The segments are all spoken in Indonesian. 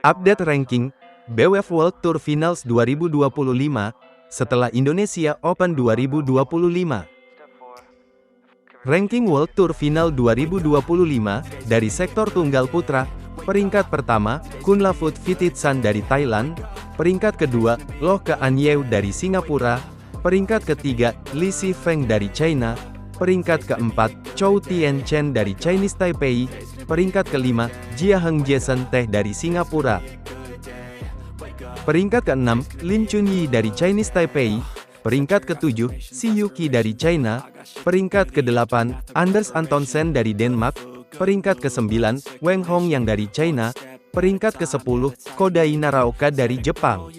Update ranking BWF World Tour Finals 2025 setelah Indonesia Open 2025. Ranking World Tour Final 2025 dari sektor tunggal putra. Peringkat pertama, Kunlavut Vititsan dari Thailand. Peringkat kedua, Loh Kean Yew dari Singapura. Peringkat ketiga, Li Sifeng dari China. Peringkat keempat, Chou Tien Chen dari Chinese Taipei. Peringkat kelima, Jiaheng Jason Teh dari Singapura. Peringkat keenam, Lin Chunyi dari Chinese Taipei. Peringkat ketujuh, Shi Yuqi dari China. Peringkat kedelapan, Anders Antonsen dari Denmark. Peringkat kesembilan, Wang Hong yang dari China. Peringkat ke-10, Kodai Naraoka dari Jepang.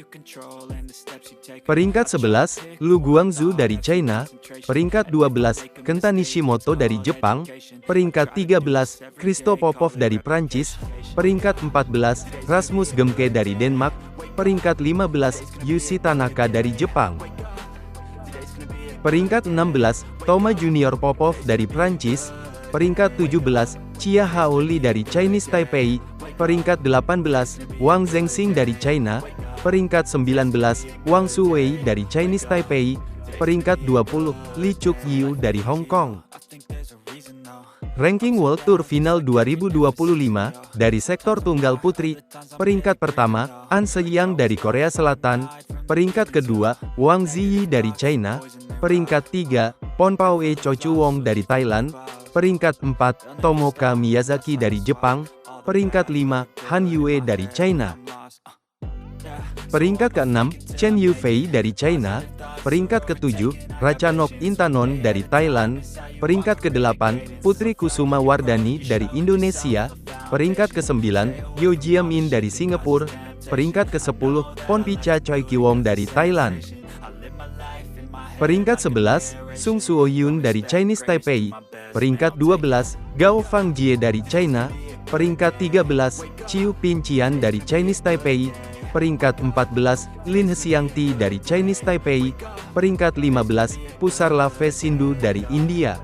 Peringkat 11, Lu Guangzhou dari China. Peringkat 12, Kenta Nishimoto dari Jepang. Peringkat 13, Christo Popov dari Prancis. Peringkat 14, Rasmus Gemke dari Denmark. Peringkat 15, Yushi Tanaka dari Jepang. Peringkat 16, Toma Junior Popov dari Prancis. Peringkat 17, Chia Haoli dari Chinese Taipei. Peringkat 18, Wang Zhengxing dari China. Peringkat 19, Wang Suwei dari Chinese Taipei. Peringkat 20, Li Chuk Yiu dari Hong Kong. Ranking World Tour Final 2025 dari sektor tunggal putri. Peringkat pertama, An Se-yang dari Korea Selatan. Peringkat kedua, Wang Ziyi dari China. Peringkat 3, Ponpawe Chochuwong dari Thailand. Peringkat 4, Tomoka Miyazaki dari Jepang. Peringkat 5, Han Yue dari China. Peringkat ke-6, Chen Yufei dari China. Peringkat ke-7, Ratchanok Intanon dari Thailand. Peringkat ke-8, Putri Kusuma Wardani dari Indonesia. Peringkat ke-9, Yeo Jia Min dari Singapura. Peringkat ke-10, Ponpicha Choi Kiwong dari Thailand. Peringkat 11, Sung Suo Yun dari Chinese Taipei. Peringkat 12, Gao Fangjie dari China. Peringkat 13, Chiu Pinchian dari Chinese Taipei. Peringkat 14, Lin Hsiangti dari Chinese Taipei. Peringkat 15, Pusarla Sindu dari India.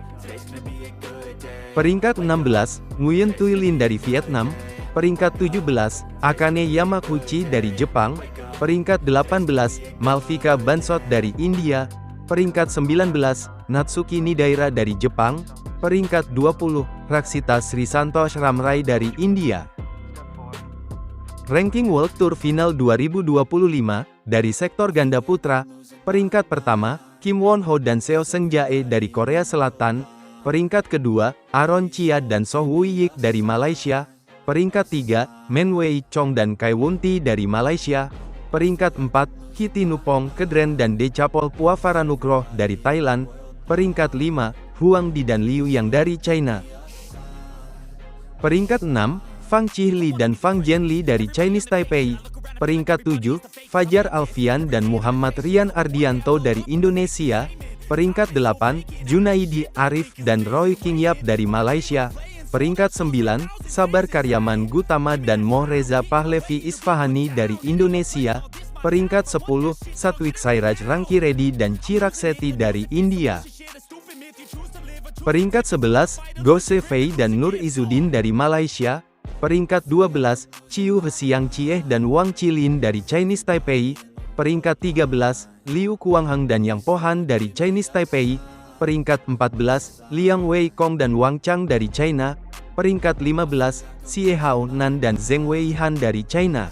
Peringkat 16, Nguyen Thuy Lin dari Vietnam. Peringkat 17, Akane Yamaguchi dari Jepang. Peringkat 18, Malvika Bansot dari India. Peringkat 19, Natsuki Nidaira dari Jepang. Peringkat 20, Raksita Sri Santosh Ramrai dari India. Ranking World Tour Final 2025 dari sektor ganda putra. Peringkat pertama, Kim Won Ho dan Seo Seung Jae dari Korea Selatan. Peringkat kedua, Aaron Chia dan Soh Woo Yik dari Malaysia. Peringkat 3, Men Wei Chong dan Kai Wunti dari Malaysia. Peringkat 4, Kitty Nupong Kedren dan Decapol Puavaranukroh dari Thailand. Peringkat 5, Huang Di dan Liu Yang dari China. Peringkat 6, Fang Chihli dan Fang Jianli dari Chinese Taipei. Peringkat 7, Fajar Alfian dan Muhammad Rian Ardianto dari Indonesia. Peringkat 8, Junaidi Arif dan Roy Kingyap dari Malaysia. Peringkat 9, Sabar Karyaman Gutama dan Mohreza Pahlevi Isfahani dari Indonesia. Peringkat 10, Satwik Sairaj Rankiredi dan Chirag Seti dari India. Peringkat 11, Go Se-fei dan Nur Izzuddin dari Malaysia. Peringkat 12, Chiu Hsiang Chieh dan Wang Qilin dari Chinese Taipei. Peringkat 13, Liu Kuangheng dan Yang Pohan dari Chinese Taipei. Peringkat 14, Liang Weikong dan Wang Chang dari China. Peringkat 15, Xie Hao Nan dan Zheng Weihan dari China.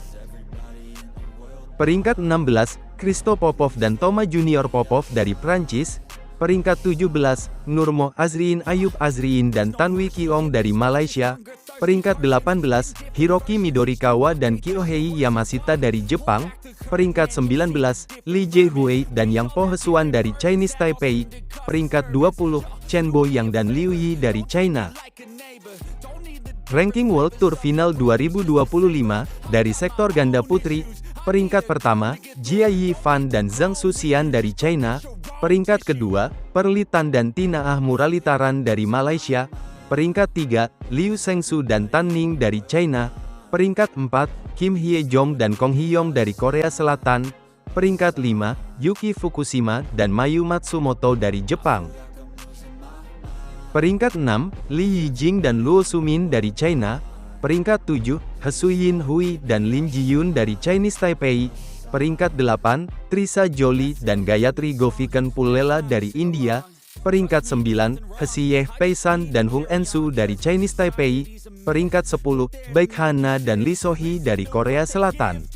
Peringkat 16, Christo Popov dan Toma Junior Popov dari Prancis. Peringkat 17, Nurmo Azriin Ayub Azriin dan Tanwi Kiong dari Malaysia. Peringkat 18, Hiroki Midorikawa dan Kyohei Yamashita dari Jepang. Peringkat 19, Li Jiehui dan Yang Po Hesuan dari Chinese Taipei. Peringkat 20, Chen Boyang dan Liu Yi dari China. Ranking World Tour Final 2025 dari sektor ganda putri. Peringkat pertama, Jia Yifan dan Zhang Suxian dari China. Peringkat kedua, Perli Tan dan Tina Ah Muralitaran dari Malaysia. Peringkat 3, Liu Shengsu dan Tan Ning dari China. Peringkat 4, Kim Hye Jong dan Kong Hyong dari Korea Selatan. Peringkat 5, Yuki Fukushima dan Mayu Matsumoto dari Jepang. Peringkat 6, Li Yijing dan Luo Sumin dari China. Peringkat 7, He Suyin Hui dan Lin Jiyun dari Chinese Taipei. Peringkat 8, Trisa Jolie dan Gayatri Govikenpullela dari India. Peringkat 9, He Siyeh Peisan dan Hung Ensu dari Chinese Taipei. Peringkat 10, Baek Hana dan Lee Sohee dari Korea Selatan.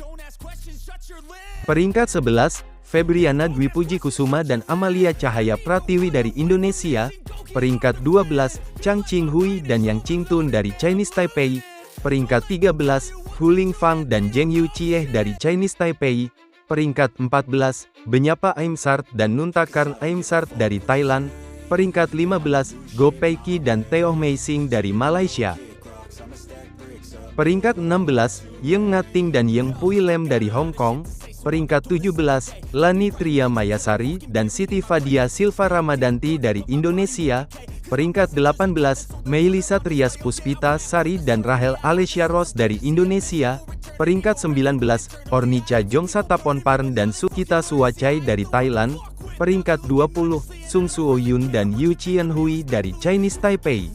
Peringkat 11, Febriana Dwi Puji Kusuma dan Amalia Cahaya Pratiwi dari Indonesia. Peringkat 12, Chang Qinghui dan Yang Qingtun dari Chinese Taipei. Peringkat 13, Hu Lingfang dan Zheng Yuqieh dari Chinese Taipei. Peringkat 14, Benyapa Aimsart dan Nuntakarn Aimsart dari Thailand. Peringkat 15, Go Peiki dan Teoh Mei Sing dari Malaysia. Peringkat 16, Yeng Ngating dan Yeng Pui Lem dari Hong Kong. Peringkat 17, Lani Tria Mayasari dan Siti Fadia Silva Ramadanti dari Indonesia. Peringkat 18, Meilisa Trias Puspita Sari dan Rahel Alessia Ros dari Indonesia. Peringkat 19, Ornica Jongsa Taponparn dan Sukita Suwachai dari Thailand. Peringkat 20, Sung Suo Yun dan Yu Chien Hui dari Chinese Taipei.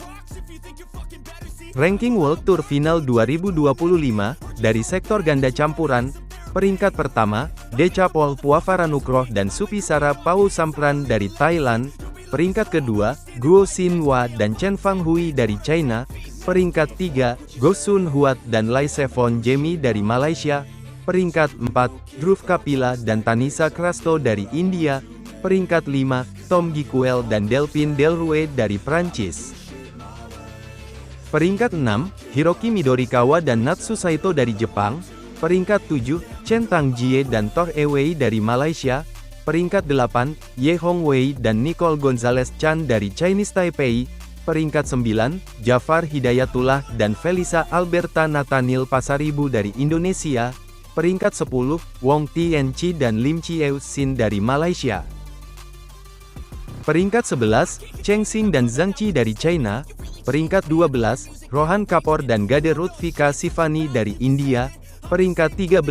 Ranking World Tour Final 2025, dari sektor ganda campuran. Peringkat pertama, Decapol Puavaranukroh dan Supisara Pausampran dari Thailand. Peringkat kedua, Guo Xinhua dan Chen Fanghui dari China. Peringkat 3, Go Sun Huat dan Lai Sevon Jemi dari Malaysia. Peringkat 4, Dhruv Kapila dan Tanisha Crasto dari India. Peringkat 5, Tom Gikuel dan Delphine Delrouet dari Prancis. Peringkat 6, Hiroki Midorikawa dan Natsu Saito dari Jepang. Peringkat 7, Chen Tangjie dan Tor Ewei dari Malaysia. Peringkat 8, Ye Hongwei dan Nicole Gonzalez Chan dari Chinese Taipei. Peringkat 9, Jafar Hidayatullah dan Felisa Alberta Nathaniel Pasaribu dari Indonesia. Peringkat 10, Wong Tianqi dan Lim Chieu Sin dari Malaysia. Peringkat 11, Cheng Xing dan Zhang Qi dari China. Peringkat 12, Rohan Kapoor dan Gade Rutvika Sivani dari India. Peringkat 13,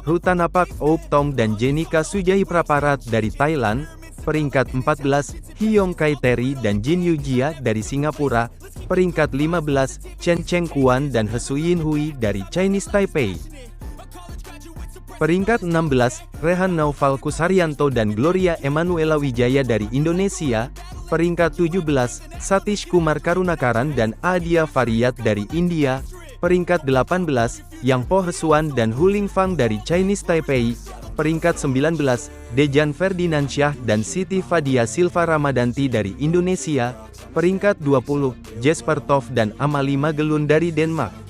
Rutanapak Ouptong dan Jenika Sujai Praparat dari Thailand. Peringkat 14, Hyong Kai Terry dan Jin Yujia dari Singapura. Peringkat 15, Chen Cheng Kuan dan He Suyin Hui dari Chinese Taipei. Peringkat 16, Rehan Naufal Kusharyanto dan Gloria Emanuela Wijaya dari Indonesia. Peringkat 17, Satish Kumar Karunakaran dan Adia Fariyat dari India. Peringkat 18, Yang Po Hesuan dan Hu Lingfang dari Chinese Taipei. Peringkat 19, Dejan Ferdinansyah dan Siti Fadia Silva Ramadanti dari Indonesia. Peringkat 20, Jesper Toft dan Amalie Magelun dari Denmark.